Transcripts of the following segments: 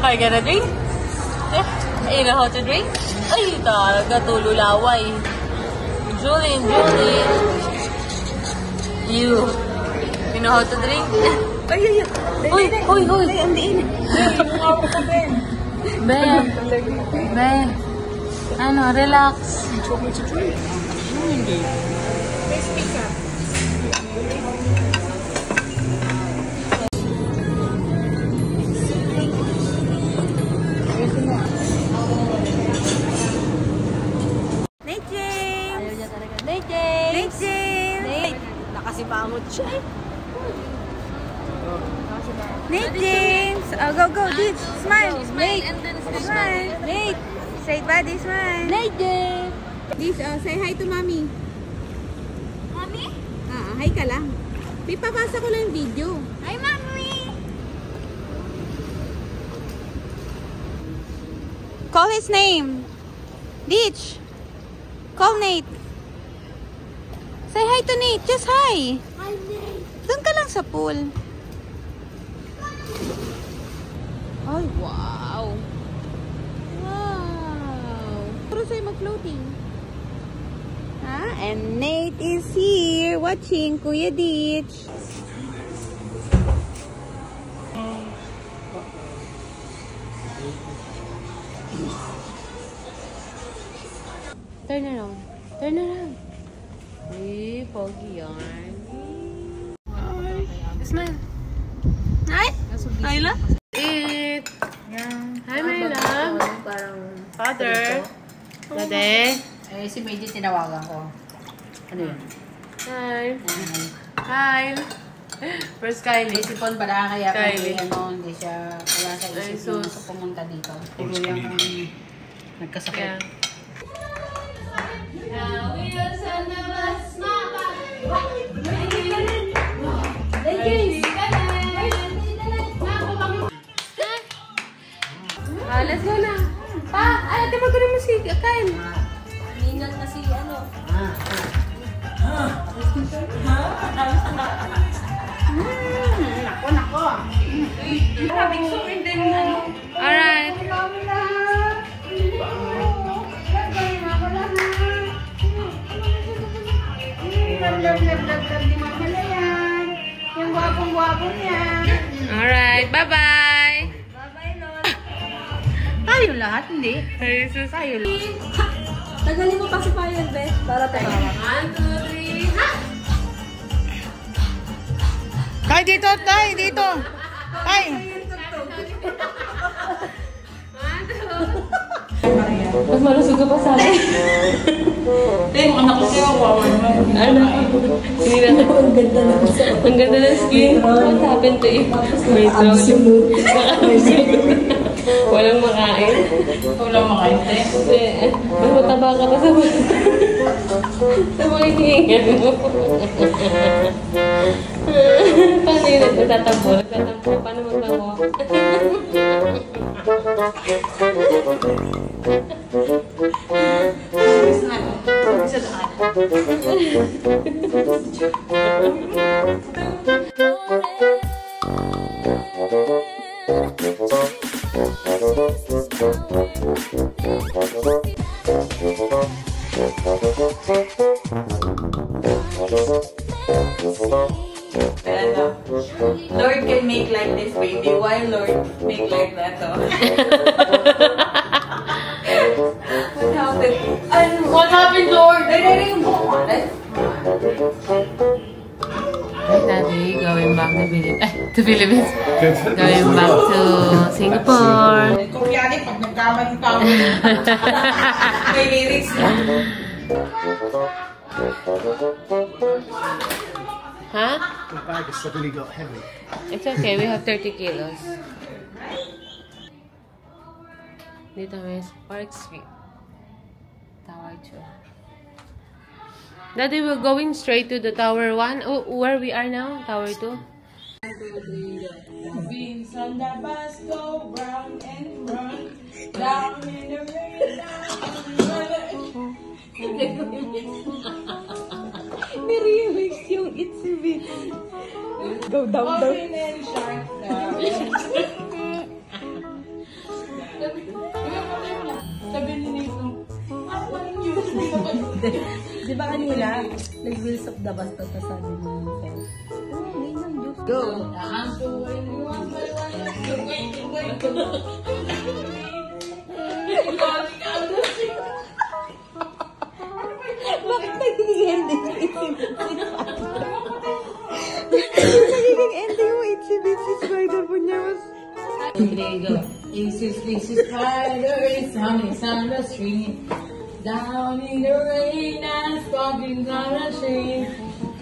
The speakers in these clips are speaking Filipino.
Are you gonna drink? You know how to drink? Ay, talaga, tululaway. Julien. You know how to drink? Ay. Uy. Ay, ang diin. Be. Ano, relax. You told me to drink. May speak up. Nakasibangot siya eh. Nate James! Oh, go, Ditch! Smile! Nate! Smile! Nate! Say buddy, smile! Nate James! Ditch, say hi to mommy. Mommy? Hi ka lang. Pipapasa ko lang yung video. Hi, mommy! Call his name. Ditch! Call Nate. Say hi to Nate. Just hi. Hi, Nate. Doon ka lang sa pool. Ay, wow. Puro sa'yo mag-floating. And Nate is here watching Kuya Ditch. Turn around. Hey, pogi yarn. Smile. Hi. Ayla. Eat. Hi, my love. Father. Dade. Si Medyo tinawagan ko. Ano yun? Hi. First Kylie. Si Paul pala kaya Kylie. hindi siya wala sa isip na pumunta dito. Siguro yung nagkasakit. Let's go na. Ate, magkano mo si Kyle? Ningat na si ano. Nako. Maraming sukin din ano. Alright. Yung gwapong-gwapo niya. Alright, bye-bye. Bye-bye, Lord. Tayo lahat, hindi? Ay, sus. Tayo lahat. Tagalin mo kasi pa yun, Beth. Para tayo. 1, 2, 3, ha! Tay, dito. Tay. Mas malusog ka pa sa akin. Tay, anak ko siya. Ano? Hindi na. Ang ganda ng skin. What happened to it? May absolute. Walang makain. Tay. Mas mataba ka pa sa mga hihingan mo. Paano yun? Nagtatampo. Paano magtawa? Lord can make like this, baby. Why Lord make like that, though? What happened? What happened, Lord? Daddy, going back to Philippines. Going back to Singapore. Kuryari, pag nagkamali pa ako. May lyrics na. Huh? The bag has suddenly got heavy. It's okay, we have 30 kilos. Dito may Park Street. Tower 2. Daddy, we're going straight to the Tower 1. Oh, where we are now? Tower 2? Beans on the bus go round and run. Down in the rain, Niremix yung It's a Bit. Go down. Open and shut down. Di ba kanina, nag-wheels of the bus to sabi mo yung friend. Go! Bakit nagiging ending mo nagiging ending mo itsy-bitsy spider po niya mas... Itsy spider is humming on the street. Down in the rain and stomping down the street.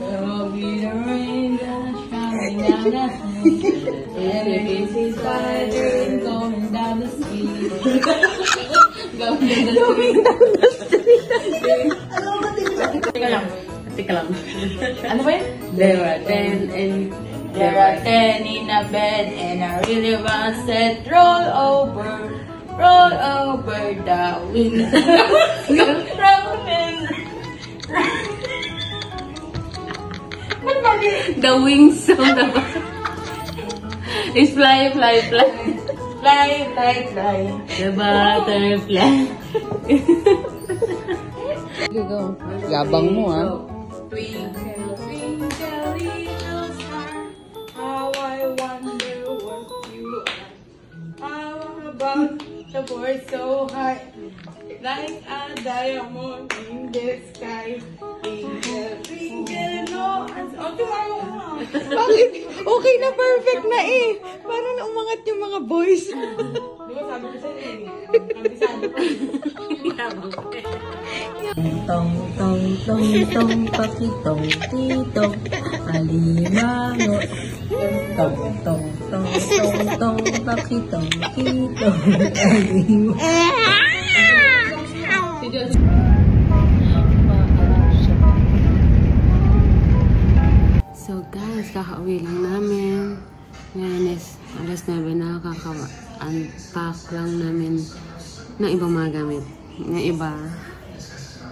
There will be the rain that's coming down the street. And the itsy spider is going down the street. Going down the street. Teka lang. Ano ba yun? There are 10 in a bed and I really want said roll over the window. The wings of the bus is fly. Fly. The butterfly. Go. Yabang mo ah. Twinkle, twinkle, little star, how I wonder what you are. How about the boy so high, like a diamond in the sky. Twinkle, twinkle, no, Bakit? Okay na, perfect na eh. Paano na umangat yung mga boys? Di ba sabi ko sa'yo eh? Kabisado pa. Tong tong tong tong pakitong titong alimango. Tong tong tong tong tong pakitong titong alimango. So guys, kakauwi lang namin. Ngayon is alas 9 na, kaka-unpack lang namin ng ibang mga gamit. Ng iba,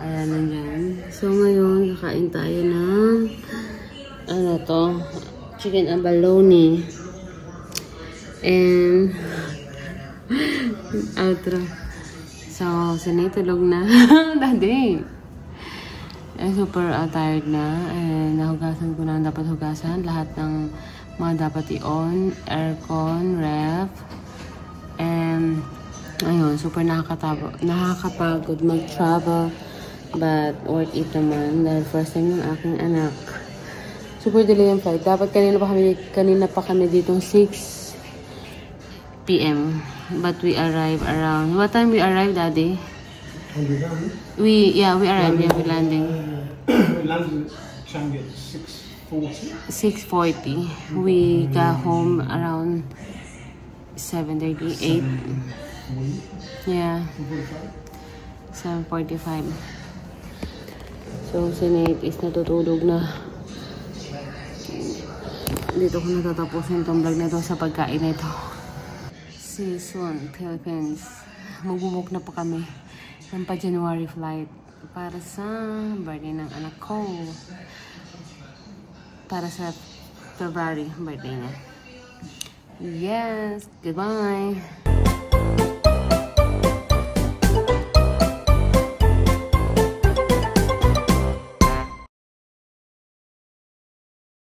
ayan, nandyan. So ngayon, kakain tayo ng ano to, chicken abalone. And outro. So, sanay tulog na. Daddy. Super tired na. And nahugasan ko na dapat hugasan. Lahat ng mga dapat i-on. Aircon, ref. And ayun, super nakakapagod mag-travel. But worth it naman. Dahil first time yung aking anak. Super delay yung flight. Dapat kanina pa kami ditong 6 PM. But we arrive around... What time we arrive, Daddy? We arrived. We landing. We landed at Changi at 6:40. 6:40. We got home around 7:38. Yeah. 7:45. So, si Nate is natutulog na. Dito ko natatapusin itong vlog na ito sa pagkain na ito. See you soon, Philippines. Magmumuk na po kami ng pa-January flight para sa birthday ng anak ko. Para sa February birthday niya. Yes, goodbye.